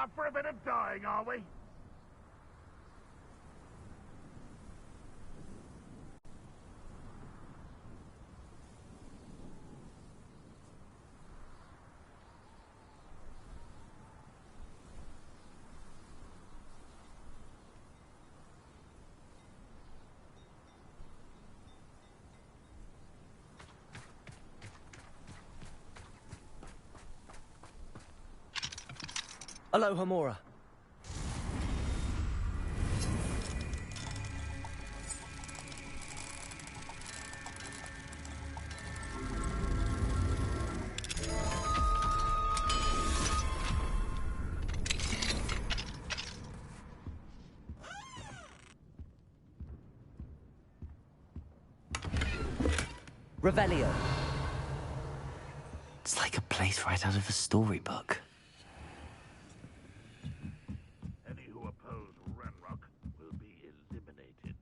Up for a bit of dying, are we? Aloha, Mora. Revelio. It's like a place right out of a storybook. Any who oppose Ranrock will be eliminated.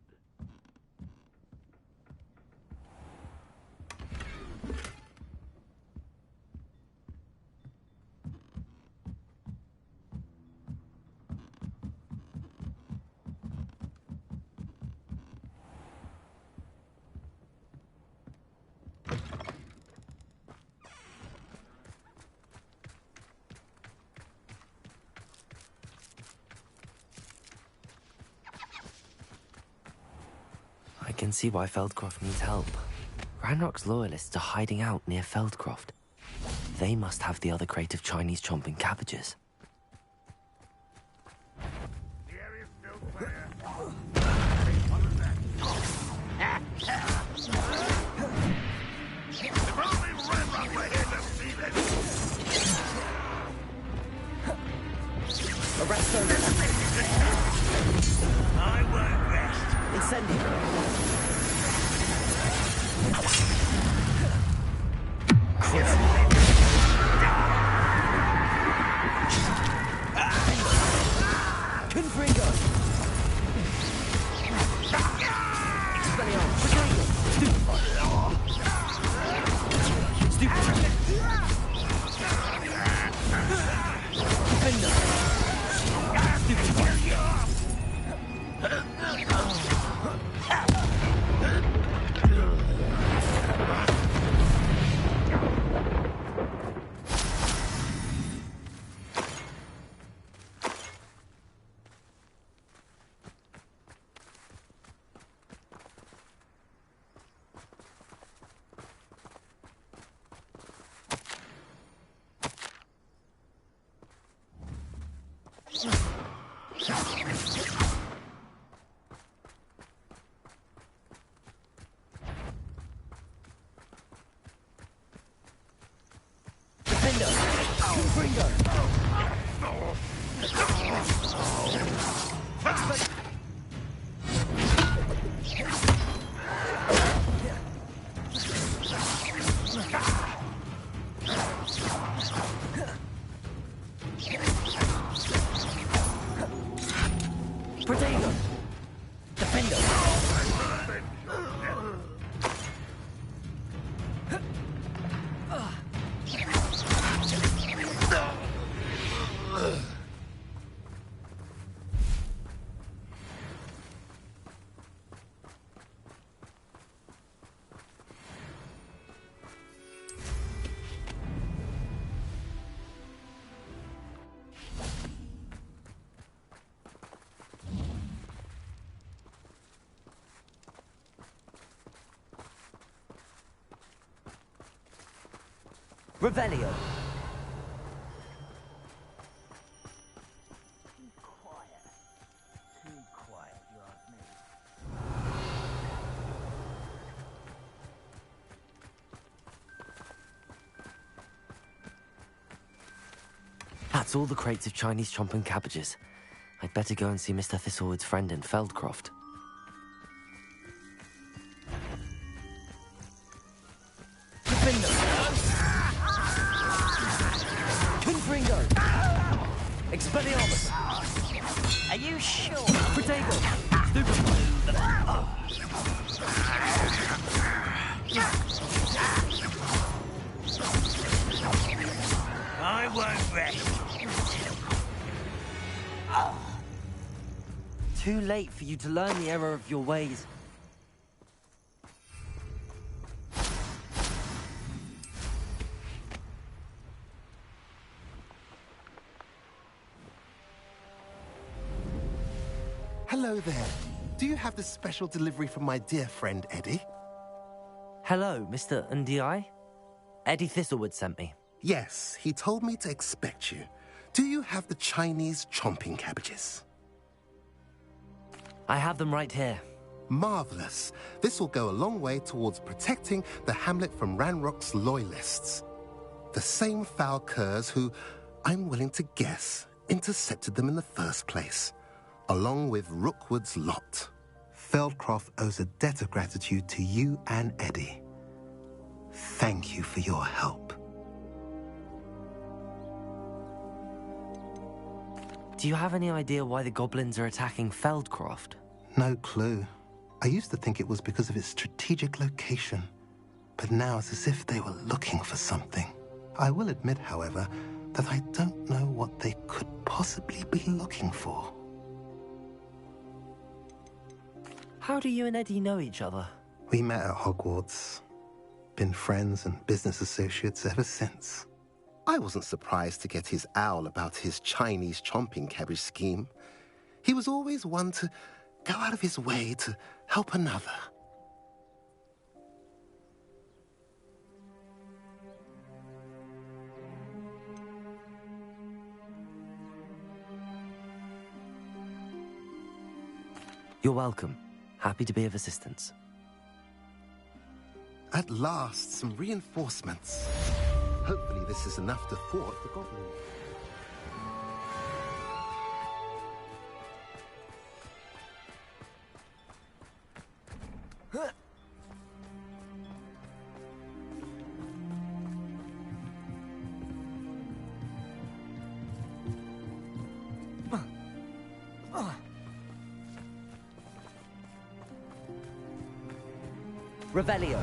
I can see why Feldcroft needs help. Ranrock's loyalists are hiding out near Feldcroft. They must have the other crate of Chinese chomping cabbages. The area's still clear. What is that? If only Ranrock were here to see this! Arrest them. I won't rest. Incendio. Confringo. Expelliarmus. Stupefy. Defender. Stupefy. Protego. Defender. Revelio. Too quiet, you ask me. That's all the crates of Chinese chomping cabbages. I'd better go and see Mr. Thistlewood's friend in Feldcroft. Confringo. Expelliarmus. Are you sure? Protego. Stupefy. I won't rest. Too late for you to learn the error of your ways. Hello there. Do you have the special delivery from my dear friend Eddie? Hello, Mr. Ndi? Eddie Thistlewood sent me. Yes, he told me to expect you. Do you have the Chinese chomping cabbages? I have them right here. Marvelous. This will go a long way towards protecting the hamlet from Ranrock's loyalists. The same foul curs who, I'm willing to guess, intercepted them in the first place, along with Rookwood's lot. Feldcroft owes a debt of gratitude to you and Eddie. Thank you for your help. Do you have any idea why the goblins are attacking Feldcroft? No clue. I used to think it was because of its strategic location, but now it's as if they were looking for something. I will admit, however, that I don't know what they could possibly be looking for. How do you and Eddie know each other? We met at Hogwarts. Been friends and business associates ever since. I wasn't surprised to get his owl about his Chinese chomping cabbage scheme. He was always one to go out of his way to help another. You're welcome. Happy to be of assistance. At last, some reinforcements. Hopefully this is enough to thwart the goblins. Revelio.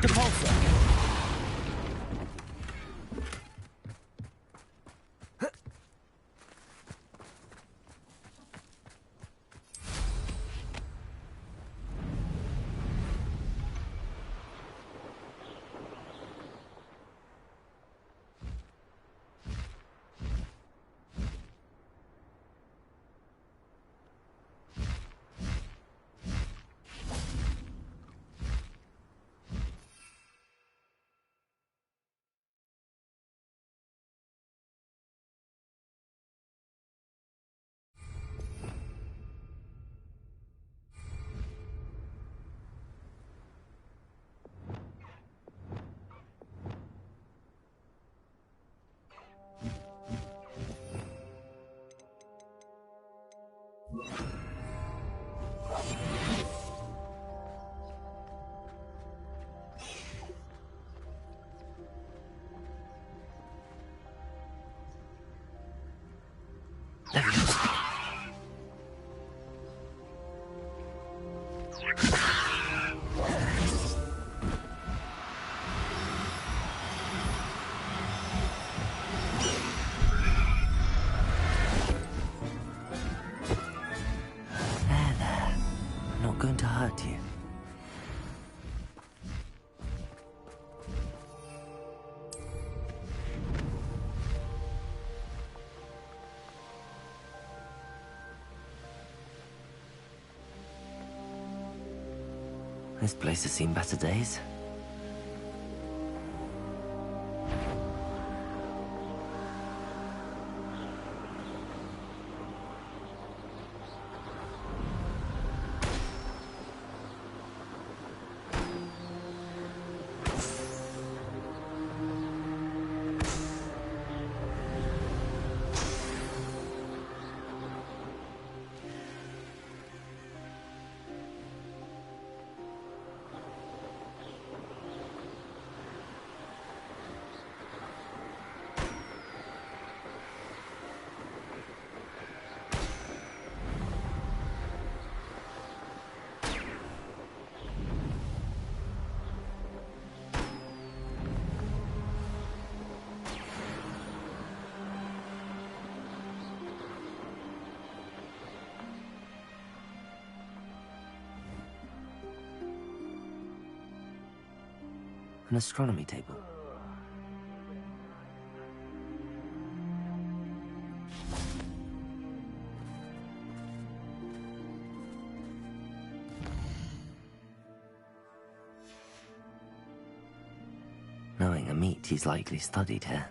Depulsor. Going to hurt you. This place has seen better days. An astronomy table. Knowing Amit, he's likely studied here.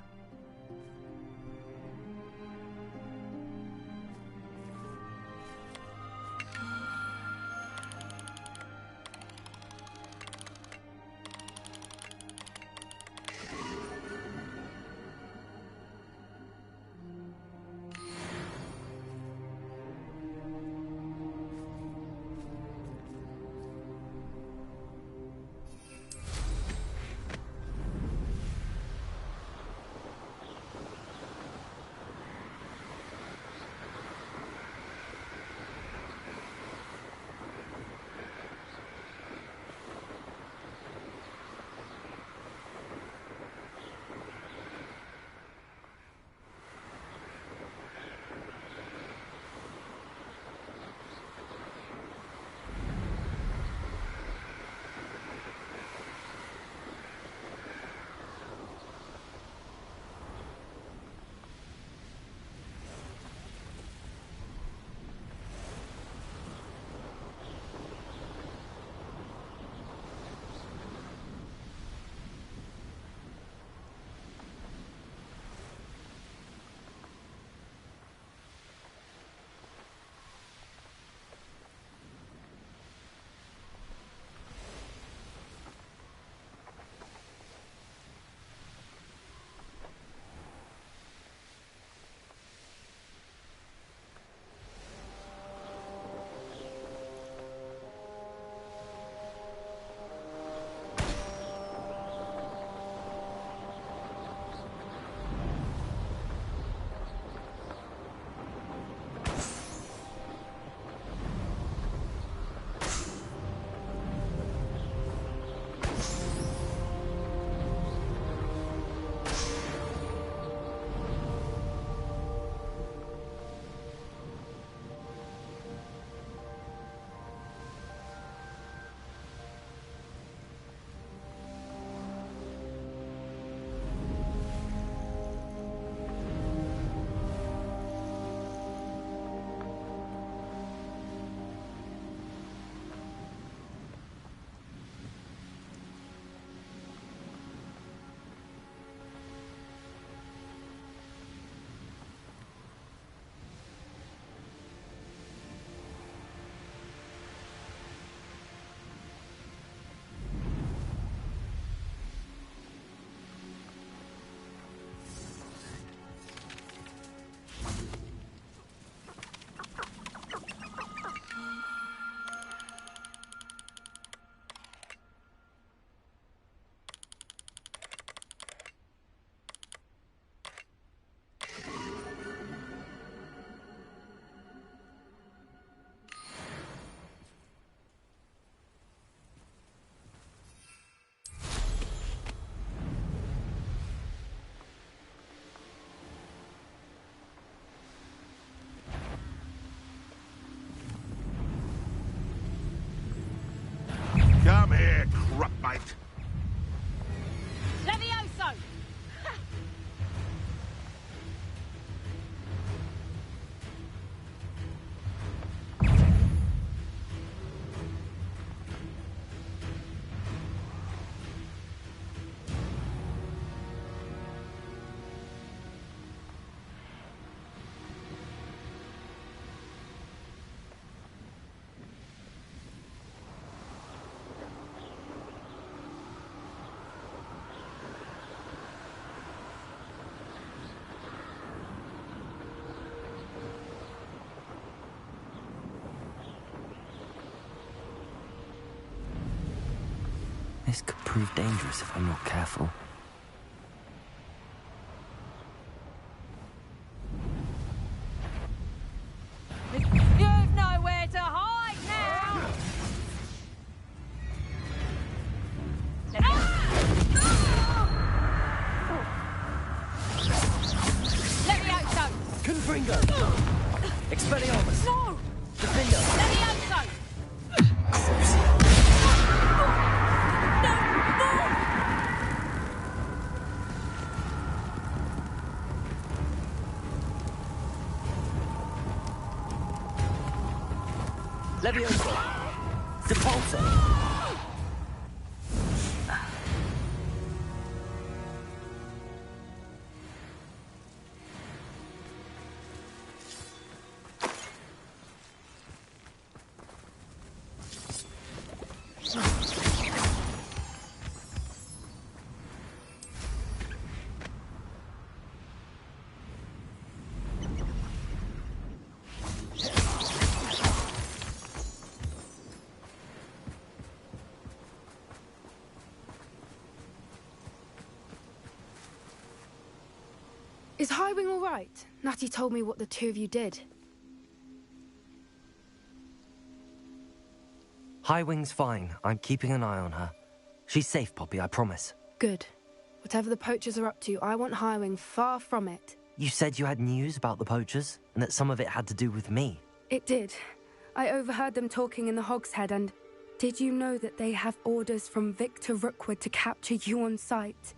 Come here, crupmate. Levioso! This could prove dangerous if I'm not careful. You've nowhere to hide now! Levioso! Confringo! Expelliarmus! No! Defender! Levioso! No! Levioso! Sepulso! Is Highwing all right? Natty told me what the two of you did. Highwing's fine. I'm keeping an eye on her. She's safe, Poppy, I promise. Good. Whatever the poachers are up to, I want Highwing far from it. You said you had news about the poachers, and that some of it had to do with me. It did. I overheard them talking in the Hogshead, and did you know that they have orders from Victor Rookwood to capture you on sight?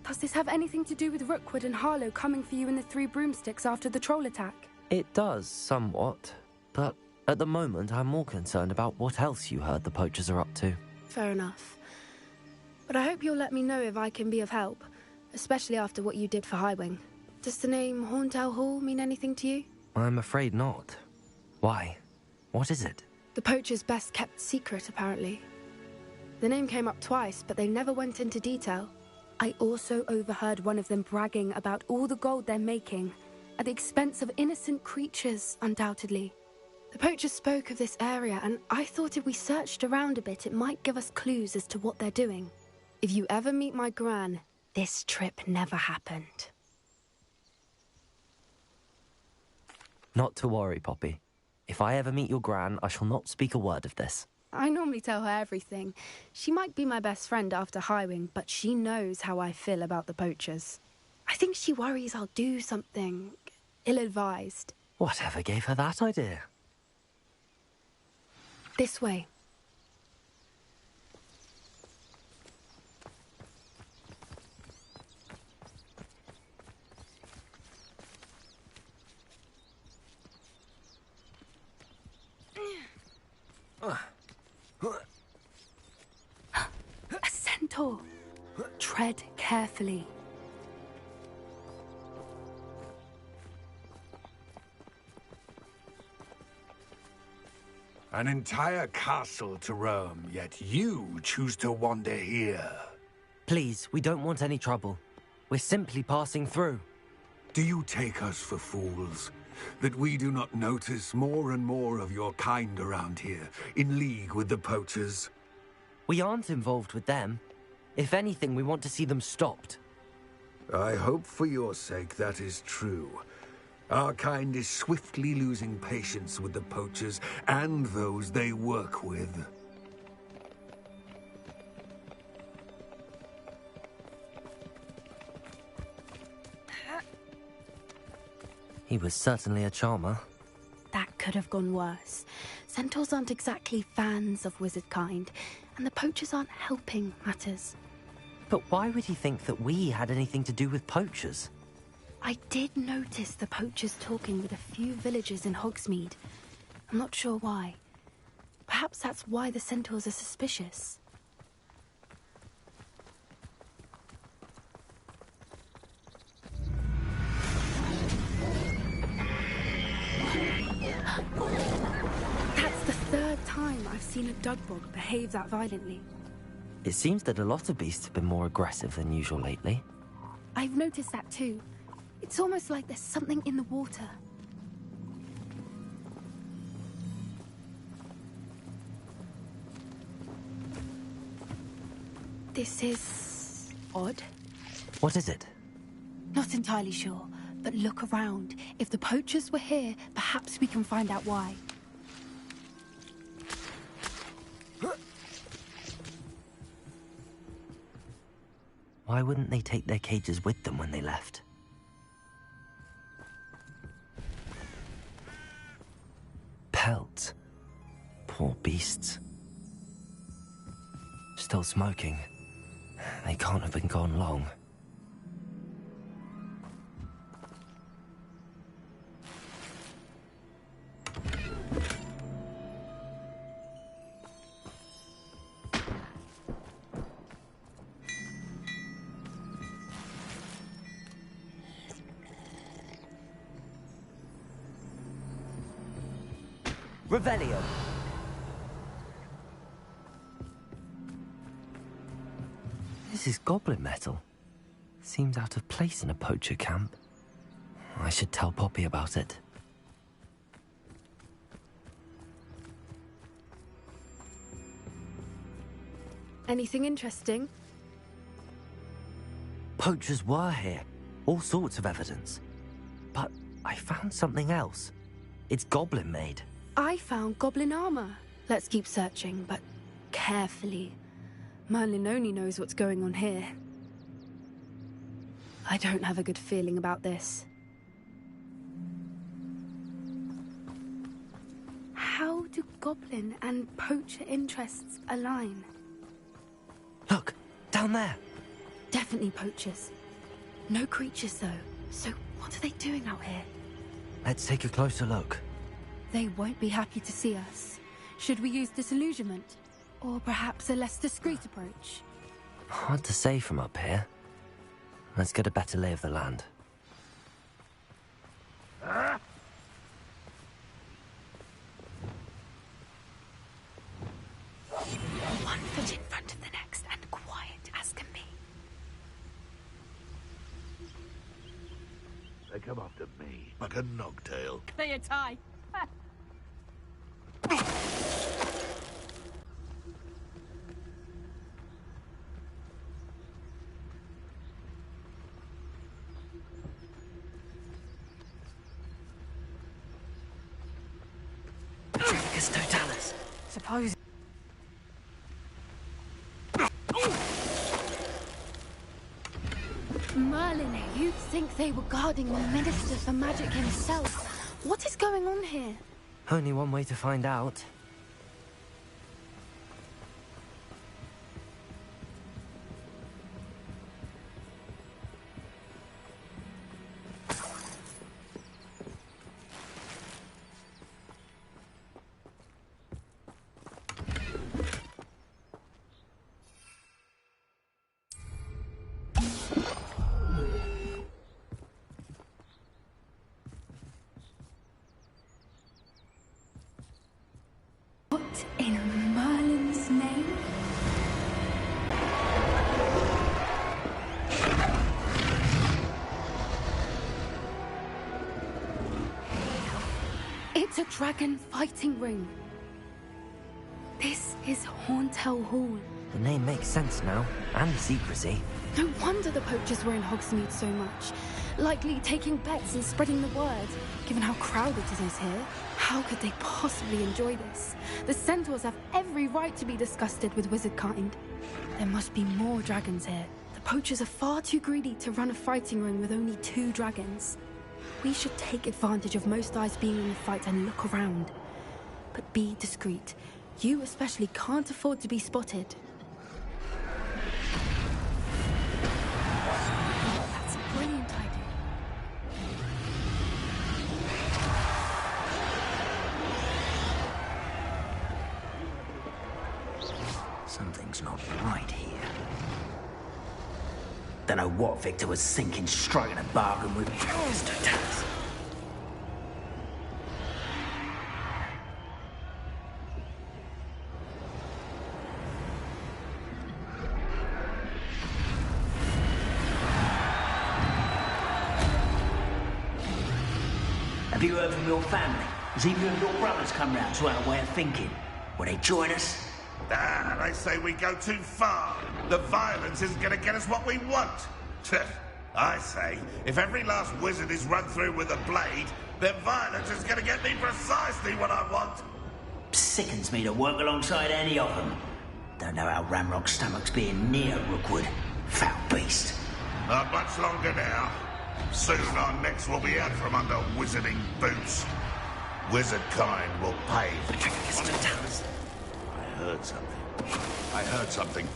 Does this have anything to do with Rookwood and Harlow coming for you in the Three Broomsticks after the troll attack? It does, somewhat. But at the moment, I'm more concerned about what else you heard the poachers are up to. Fair enough. But I hope you'll let me know if I can be of help, especially after what you did for Highwing. Does the name Horntail Hall mean anything to you? I'm afraid not. Why? What is it? The poachers' best kept secret, apparently. The name came up twice, but they never went into detail. I also overheard one of them bragging about all the gold they're making, at the expense of innocent creatures, undoubtedly. The poachers spoke of this area, and I thought if we searched around a bit, it might give us clues as to what they're doing. If you ever meet my gran, this trip never happened. Not to worry, Poppy. If I ever meet your gran, I shall not speak a word of this. I normally tell her everything. She might be my best friend after Highwing, but she knows how I feel about the poachers. I think she worries I'll do something ill-advised. Whatever gave her that idea? This way. A centaur. Tread carefully. An entire castle to roam, yet you choose to wander here. Please, we don't want any trouble. We're simply passing through. Do you take us for fools? That we do not notice more and more of your kind around here, in league with the poachers? We aren't involved with them. If anything, we want to see them stopped. I hope for your sake that is true. Our kind is swiftly losing patience with the poachers and those they work with. He was certainly a charmer. That could have gone worse. Centaurs aren't exactly fans of wizard kind, and the poachers aren't helping matters. But why would he think that we had anything to do with poachers? I did notice the poachers talking with a few villagers in Hogsmeade. I'm not sure why. Perhaps that's why the centaurs are suspicious. That's the third time I've seen a dugbog behave that violently. It seems that a lot of beasts have been more aggressive than usual lately. I've noticed that too. It's almost like there's something in the water. This is odd. What is it? Not entirely sure, but look around. If the poachers were here, perhaps we can find out why. Why wouldn't they take their cages with them when they left? Pelts. Poor beasts. Still smoking. They can't have been gone long. Revelio. This is goblin metal. Seems out of place in a poacher camp. I should tell Poppy about it. Anything interesting? Poachers were here. All sorts of evidence. But I found something else. It's goblin made. I found goblin armor. Let's keep searching, but carefully. Merlin only knows what's going on here. I don't have a good feeling about this. How do goblin and poacher interests align? Look, down there. Definitely poachers. No creatures, though. So what are they doing out here? Let's take a closer look. They won't be happy to see us. Should we use disillusionment? Or perhaps a less discreet approach? Hard to say from up here. Let's get a better lay of the land. One foot in front of the next and quiet as can be. They come after me like a nogtail. Clear tie. Tricus totalis. Suppose. Merlin, you'd think they were guarding the Minister for Magic himself. What is going on here? Only one way to find out. What in Merlin's name? It's a dragon fighting ring. This is Hauntel Hall. The name makes sense now, and the secrecy. No wonder the poachers were in Hogsmeade so much. Likely taking bets and spreading the word, given how crowded it is here. How could they possibly enjoy this? The centaurs have every right to be disgusted with wizard kind. There must be more dragons here. The poachers are far too greedy to run a fighting ring with only 2 dragons. We should take advantage of most eyes being in the fight and look around. But be discreet. You especially can't afford to be spotted. That's a brilliant idea. Something's not right here. Don't know what Victor was thinking, striking a bargain with Mr. Tass. Have you heard from your family? Has either of your brothers come round to our way of thinking? Will they join us? Ah, they say we go too far. The violence isn't going to get us what we want. I say, if every last wizard is run through with a blade, then violence is going to get me precisely what I want. Sickens me to work alongside any of them. Don't know how Ramrock's stomach's being near Rookwood. Foul beast. Not much longer now. Soon our necks will be out from under wizarding boots. Wizard kind will pay. I heard something. I heard something.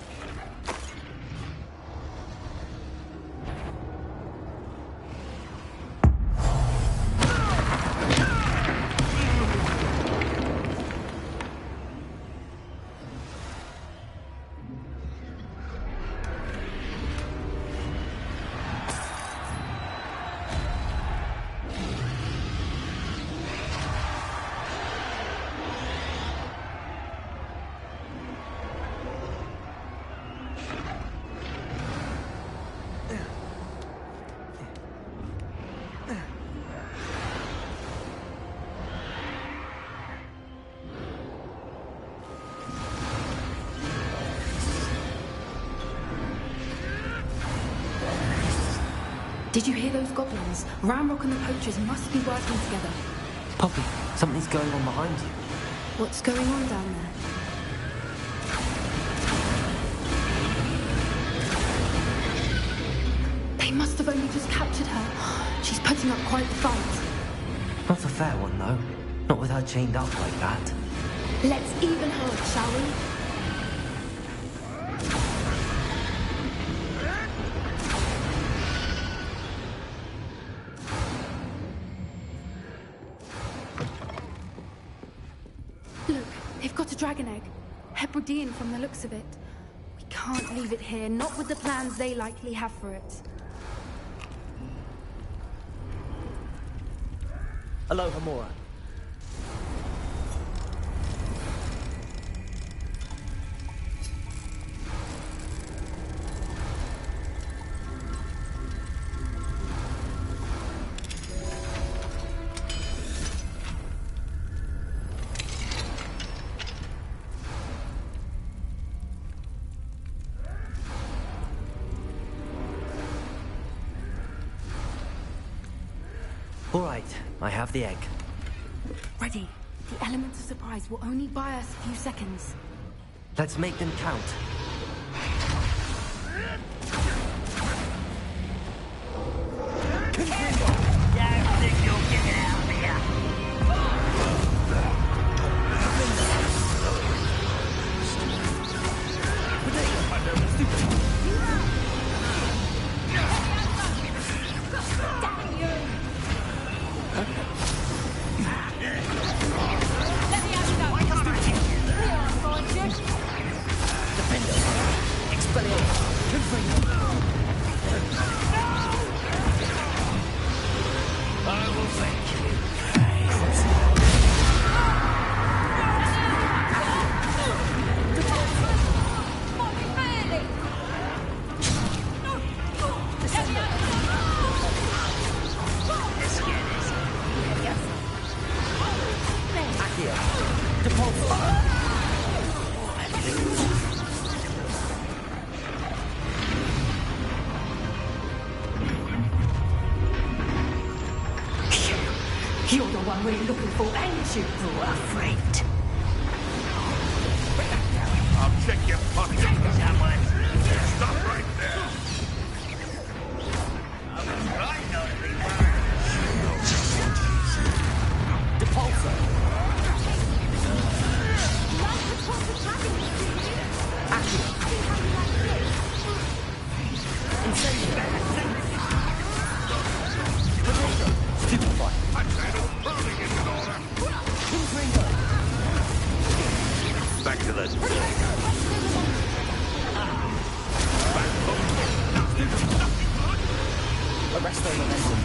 Did you hear those goblins? Ramrock and the poachers must be working together. Poppy, something's going on behind you. What's going on down there? They must have only just captured her. She's putting up quite the fight. Not a fair one, though. Not with her chained up like that. Let's even her, shall we? Look, they've got a dragon egg. Hebridean from the looks of it. We can't leave it here, not with the plans they likely have for it. Aloha, Mora. All right, I have the egg. Ready. The element of surprise will only buy us a few seconds. Let's make them count. You're the one we're looking for, ain't you? Afraid. I'll check your pocket. Stop right there. Back to the Arrest the momentum.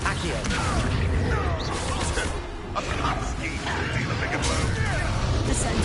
Accio. a Popsky. Deal a bigger blow. Descend.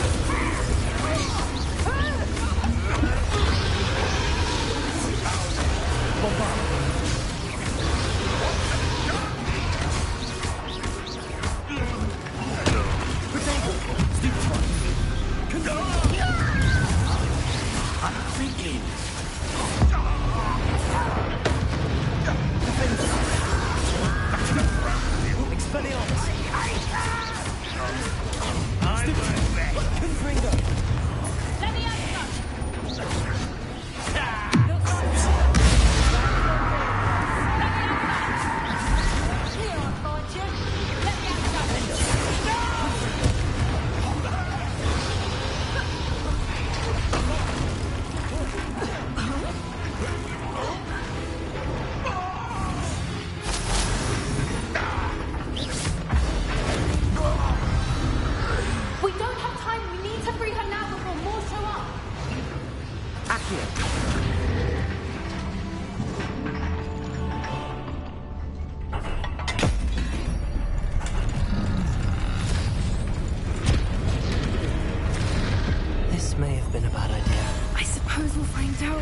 This may have been a bad idea. I suppose we'll find out.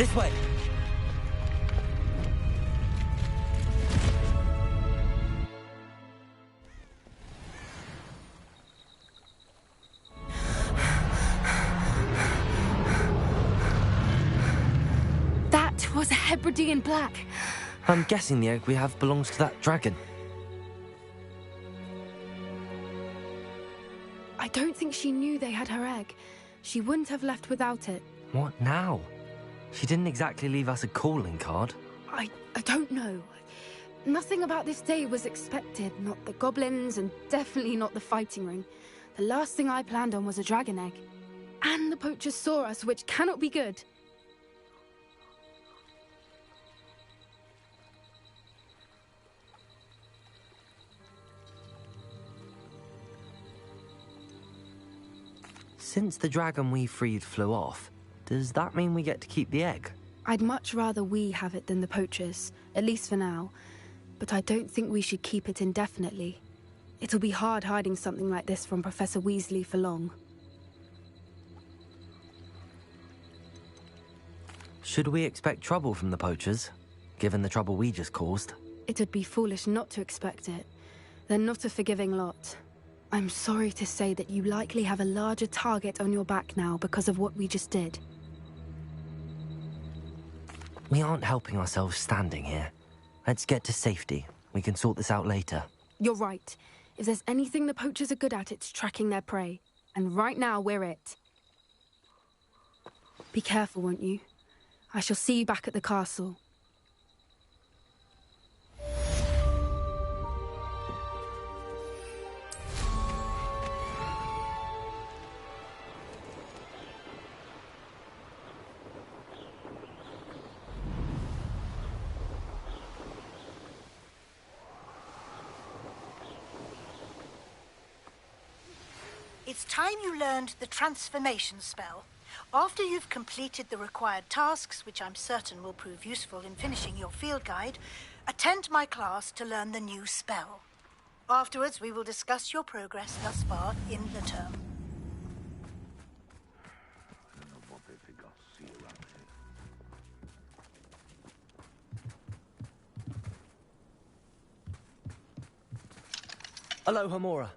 This way! That was a Hebridean black. I'm guessing the egg we have belongs to that dragon. I don't think she knew they had her egg. She wouldn't have left without it. What now? She didn't exactly leave us a calling card. I don't know. Nothing about this day was expected. Not the goblins, and definitely not the fighting ring. The last thing I planned on was a dragon egg. And the poachers saw us, which cannot be good. Since the dragon we freed flew off, does that mean we get to keep the egg? I'd much rather we have it than the poachers, at least for now. But I don't think we should keep it indefinitely. It'll be hard hiding something like this from Professor Weasley for long. Should we expect trouble from the poachers, given the trouble we just caused? It'd be foolish not to expect it. They're not a forgiving lot. I'm sorry to say that you likely have a larger target on your back now because of what we just did. We aren't helping ourselves standing here. Let's get to safety. We can sort this out later. You're right. If there's anything the poachers are good at, it's tracking their prey. And right now, we're it. Be careful, won't you? I shall see you back at the castle. It's time you learned the transformation spell. After you've completed the required tasks, which I'm certain will prove useful in finishing your field guide, attend my class to learn the new spell. Afterwards, we will discuss your progress thus far in the term. Aloha, Mora.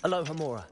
Aloha, Mora.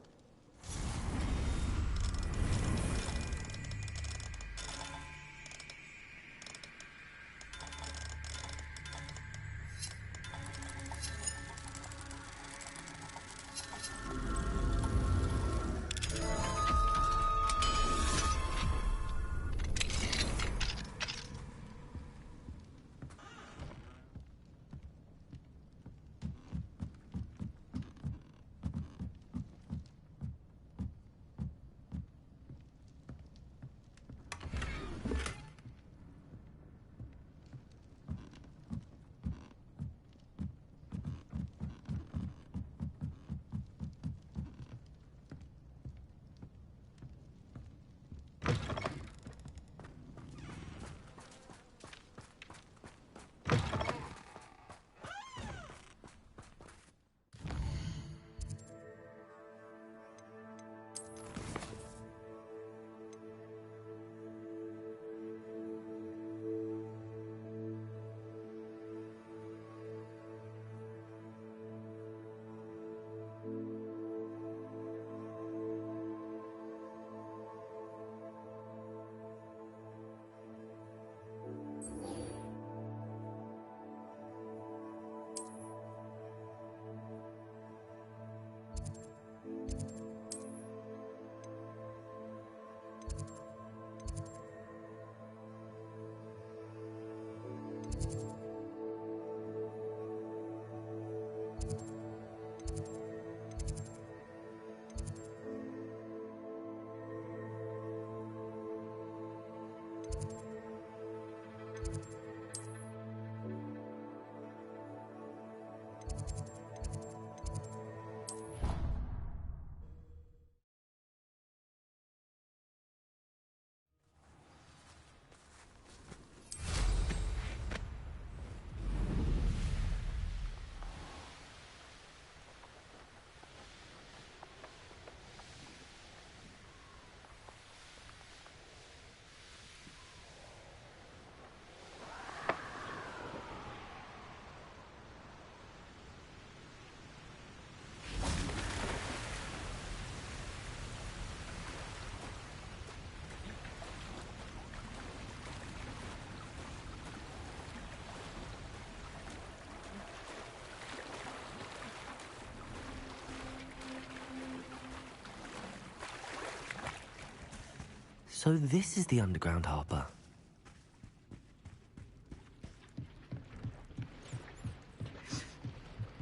So this is the underground harbor.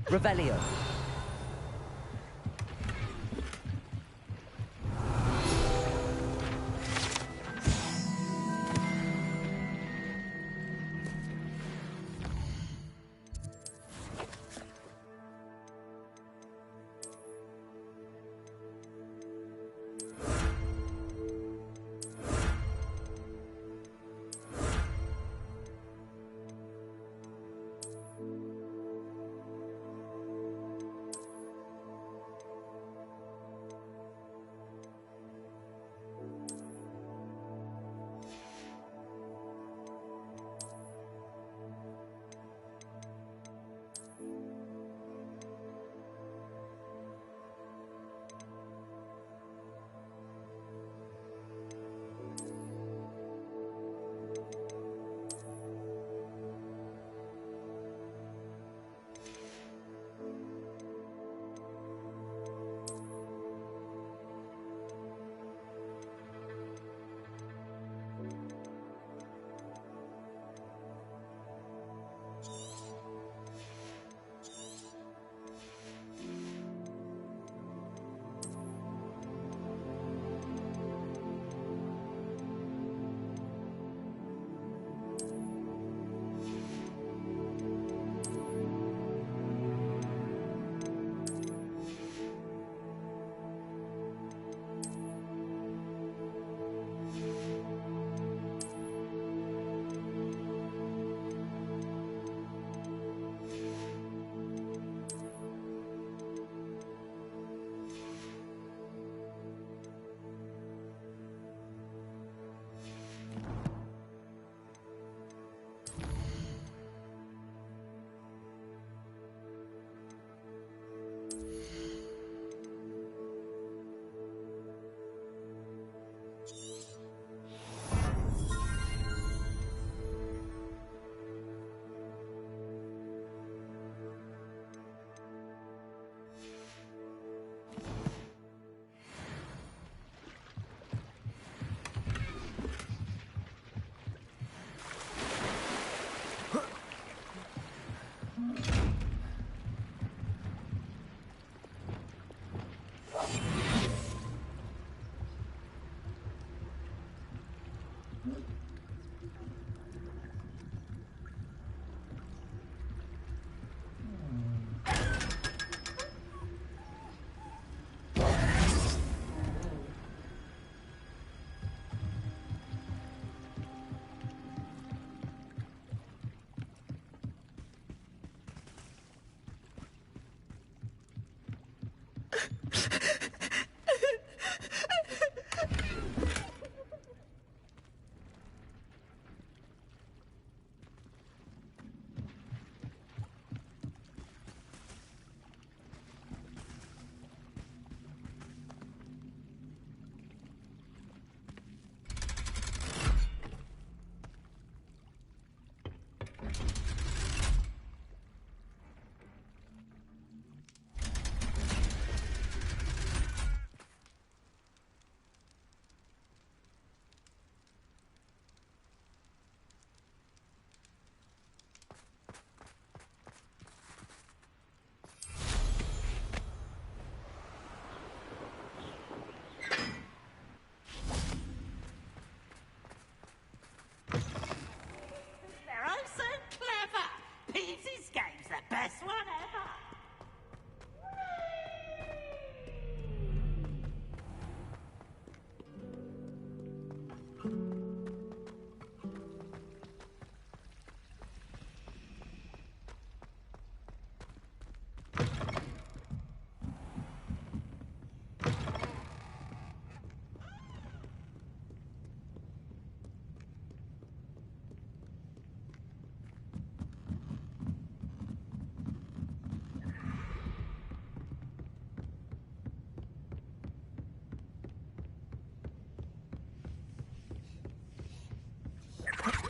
Revelio.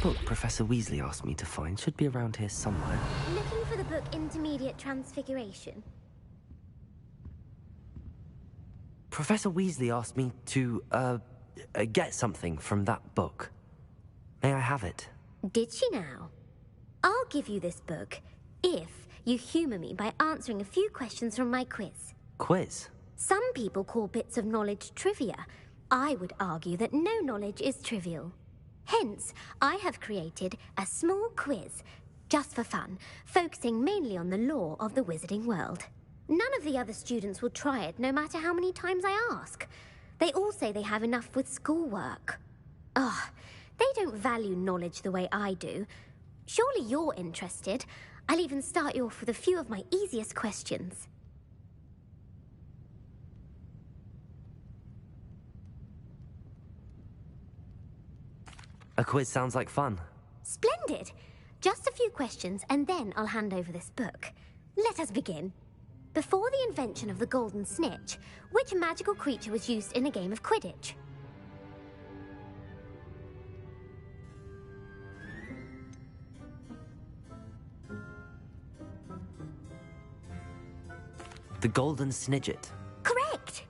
book Professor Weasley asked me to find should be around here somewhere. Looking for the book Intermediate Transfiguration? Professor Weasley asked me to, get something from that book. May I have it? Did she now? I'll give you this book if you humour me by answering a few questions from my quiz. Quiz? Some people call bits of knowledge trivia. I would argue that no knowledge is trivial. Hence, I have created a small quiz, just for fun, focusing mainly on the lore of the wizarding world. None of the other students will try it, no matter how many times I ask. They all say they have enough with schoolwork. Ugh, they don't value knowledge the way I do. Surely you're interested. I'll even start you off with a few of my easiest questions. A quiz sounds like fun. Splendid! Just a few questions, and then I'll hand over this book. Let us begin. Before the invention of the golden snitch, which magical creature was used in a game of Quidditch? The golden snidget. Correct!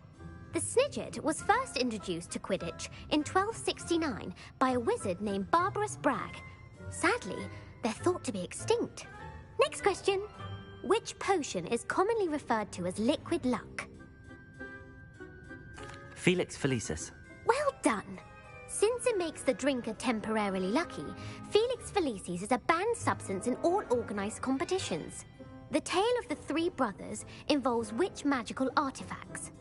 The snidget was first introduced to Quidditch in 1269 by a wizard named Barbarous Bragg. Sadly, they're thought to be extinct. Next question. Which potion is commonly referred to as liquid luck? Felix Felicis. Well done! Since it makes the drinker temporarily lucky, Felix Felicis is a banned substance in all organised competitions. The tale of the three brothers involves which magical artifacts?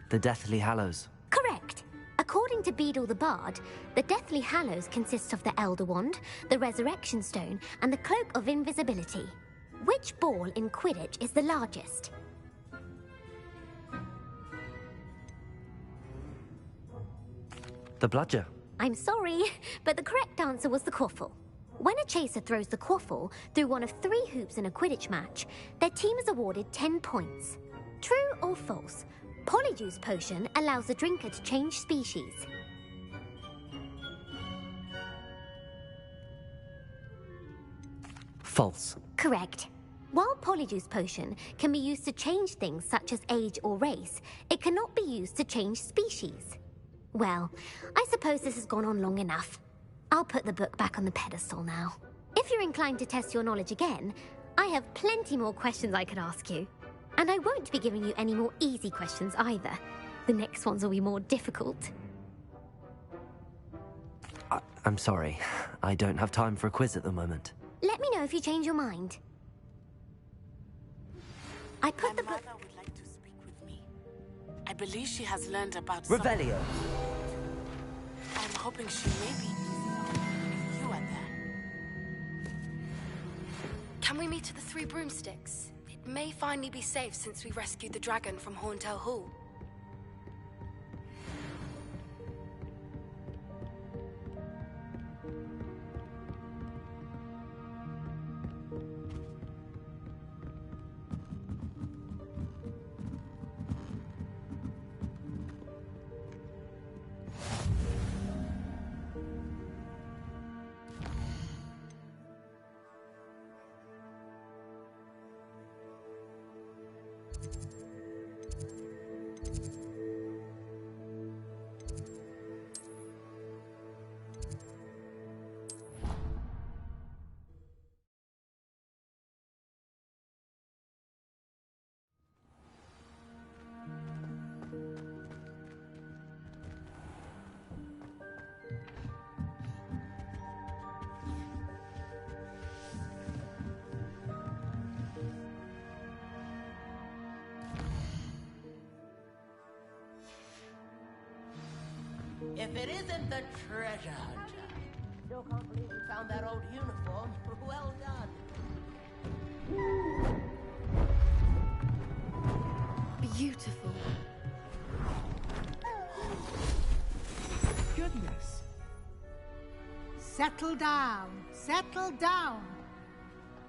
The Deathly Hallows. Correct. According to Beadle the Bard, the Deathly Hallows consists of the Elder Wand, the Resurrection Stone, and the Cloak of Invisibility. Which ball in Quidditch is the largest? The Bludger. I'm sorry, but the correct answer was the Quaffle. When a chaser throws the Quaffle through one of 3 hoops in a Quidditch match, their team is awarded 10 points. True or false? Polyjuice Potion allows the drinker to change species. False. Correct. While Polyjuice Potion can be used to change things such as age or race, it cannot be used to change species. Well, I suppose this has gone on long enough. I'll put the book back on the pedestal now. If you're inclined to test your knowledge again, I have plenty more questions I could ask you. And I won't be giving you any more easy questions either. The next ones will be more difficult. I'm sorry. I don't have time for a quiz at the moment. Let me know if you change your mind. I put the book... My mother would like to speak with me. I believe she has learned about... Revelio. I'm hoping she may be easy. You are there. Can we meet at the Three Broomsticks? It may finally be safe since we rescued the dragon from Horntail Hall. If it isn't the treasure hunter. Still can't believe we found that old uniform. Well done. Beautiful. Goodness. Settle down. Settle down.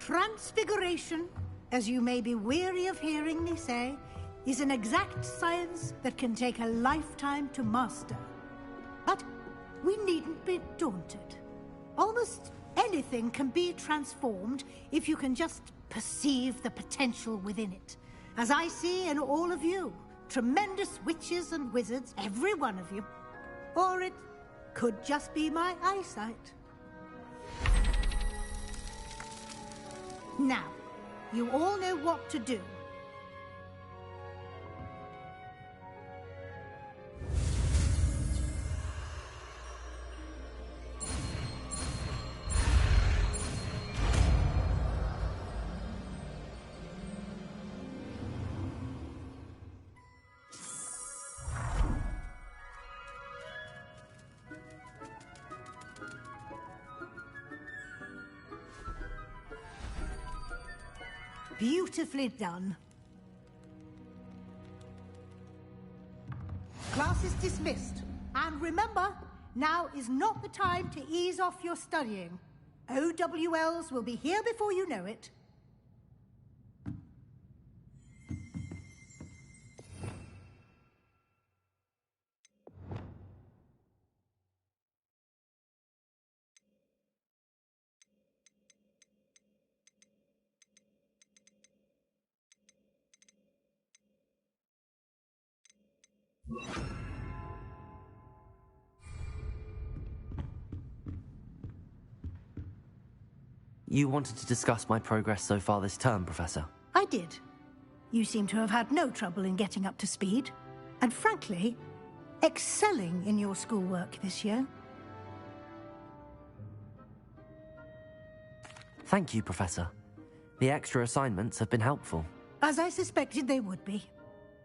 Transfiguration, as you may be weary of hearing me say, is an exact science that can take a lifetime to master. But we needn't be daunted. Almost anything can be transformed if you can just perceive the potential within it. As I see in all of you, tremendous witches and wizards, every one of you. Or it could just be my eyesight. Now, you all know what to do. Beautifully done. Class is dismissed. And remember, now is not the time to ease off your studying. OWLs will be here before you know it. You wanted to discuss my progress so far this term, Professor? I did. You seem to have had no trouble in getting up to speed. And frankly, excelling in your schoolwork this year. Thank you, Professor. The extra assignments have been helpful. As I suspected they would be.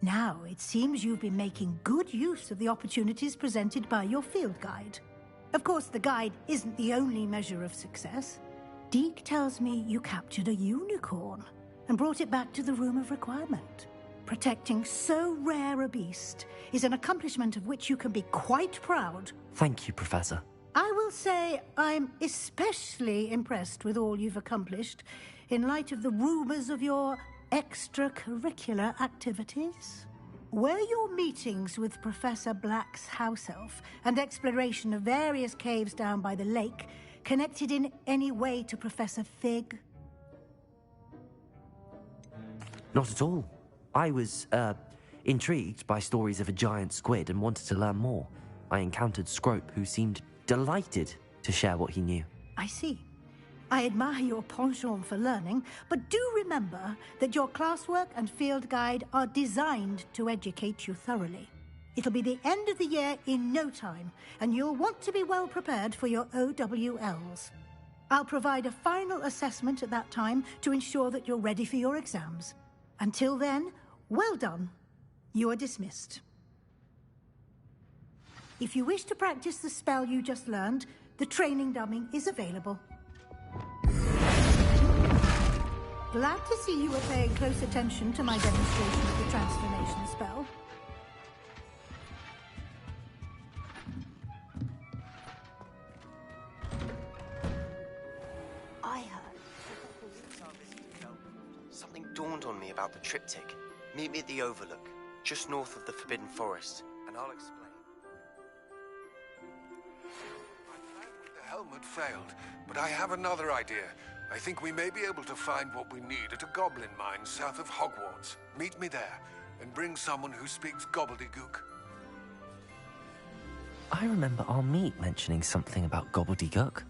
Now, it seems you've been making good use of the opportunities presented by your field guide. Of course, the guide isn't the only measure of success. Deke tells me you captured a unicorn and brought it back to the Room of Requirement. Protecting so rare a beast is an accomplishment of which you can be quite proud. Thank you, Professor. I will say I'm especially impressed with all you've accomplished in light of the rumors of your extracurricular activities. Were your meetings with Professor Black's house elf and exploration of various caves down by the lake connected in any way to Professor Fig? Not at all. I was, intrigued by stories of a giant squid and wanted to learn more. I encountered Scrope, who seemed delighted to share what he knew. I see. I admire your penchant for learning, but do remember that your classwork and field guide are designed to educate you thoroughly. It'll be the end of the year in no time, and you'll want to be well prepared for your OWLs. I'll provide a final assessment at that time to ensure that you're ready for your exams. Until then, well done. You are dismissed. If you wish to practice the spell you just learned, the training dummy is available. Glad to see you were paying close attention to my demonstration of the transformation spell. I heard. Something dawned on me about the triptych. Meet me at the Overlook, just north of the Forbidden Forest, and I'll explain. The helmet failed, but I have another idea. I think we may be able to find what we need at a goblin mine south of Hogwarts. Meet me there, and bring someone who speaks gobbledygook. I remember our meet mentioning something about gobbledygook.